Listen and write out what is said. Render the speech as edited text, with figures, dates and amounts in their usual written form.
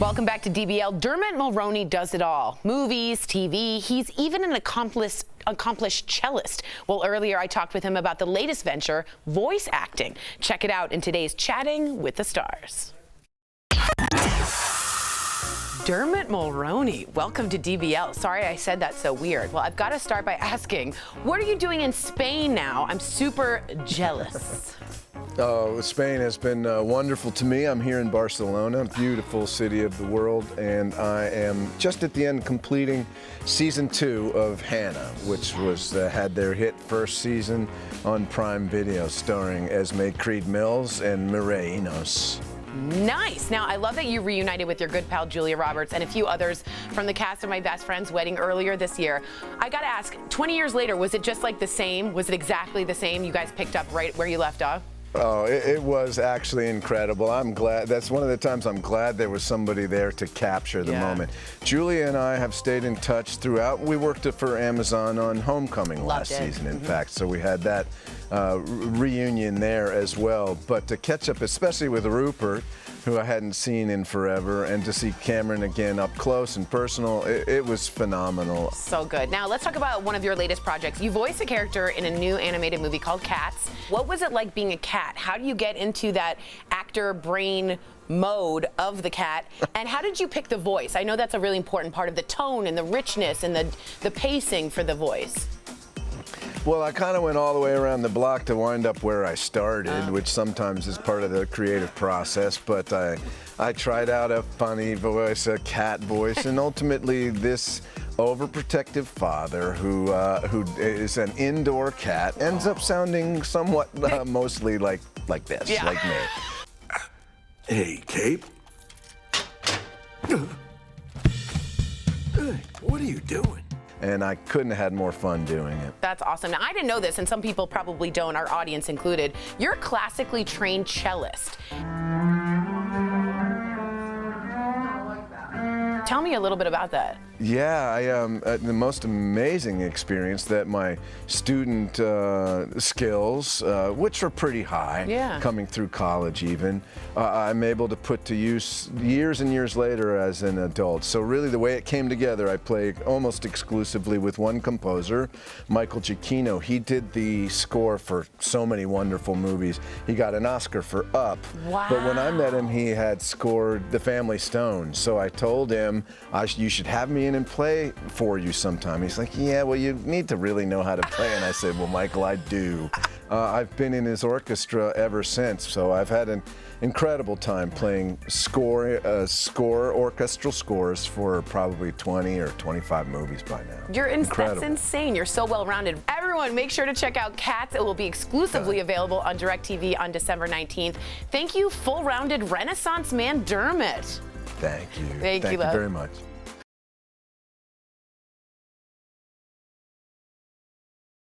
Welcome back to DBL. Dermot Mulroney does it all. Movies, TV, he's even an accomplished cellist. Well, earlier I talked with him about the latest venture, voice acting. Check it out in today's Chatting with the Stars. Dermot Mulroney, welcome to DBL. Sorry I said that so weird. Well, I've got to start by asking, what are you doing in Spain now? I'm super jealous. Oh, Spain has been wonderful to me. I'm here in Barcelona, beautiful city of the world, and I am just at the end completing season 2 of Hannah, which was had their hit first season on Prime Video, starring Esme Creed Mills and Mireille Enos. Nice. Now, I love that you reunited with your good pal Julia Roberts and a few others from the cast of My Best Friend's Wedding earlier this year. I gotta ask, 20 years later, was it just like the same? Was it exactly the same? You guys picked up right where you left off? Oh, it was actually incredible. I'm glad. That's one of the times I'm glad there was somebody there to capture the moment. Julia and I have stayed in touch throughout. We worked for Amazon on Homecoming last season, in fact, so we had that reunion there as well. But to catch up, especially with Rupert, who I hadn't seen in forever, and to see Cameron again up close and personal, it was phenomenal. So good. Now let's talk about one of your latest projects. You voice a character in a new animated movie called Cats. What was it like being a cat? How do you get into that actor brain mode of the cat? And how did you pick the voice? I know that's a really important part of the tone and the richness and the pacing for the voice. Well, I kind of went all the way around the block to wind up where I started, which sometimes is part of the creative process. But I tried out a funny voice, a cat voice, and ultimately this overprotective father who is an indoor cat ends up sounding somewhat mostly like this, like me. Hey, Cape. What are you doing? And I couldn't have had more fun doing it. That's awesome. Now, I didn't know this, and some people probably don't, our audience included. You're a classically trained cellist. Tell me a little bit about that. Yeah, the most amazing experience that my student skills, which are pretty high, coming through college even, I'm able to put to use years and years later as an adult. So really the way it came together, I play almost exclusively with one composer, Michael Giacchino. He did the score for so many wonderful movies. He got an Oscar for Up. Wow. But when I met him, he had scored The Family Stone. So I told him, you should have me in and play for you sometime. He's like, yeah, well, you need to really know how to play. And I said, well, Michael, I do. I've been in his orchestra ever since, so I've had an incredible time playing orchestral scores for probably 20 or 25 movies by now. That's insane. You're so well-rounded. Everyone, make sure to check out Cats. It will be exclusively available on DirecTV on December 19th. Thank you, full-rounded Renaissance man Dermot. Thank you. Thank you, very much.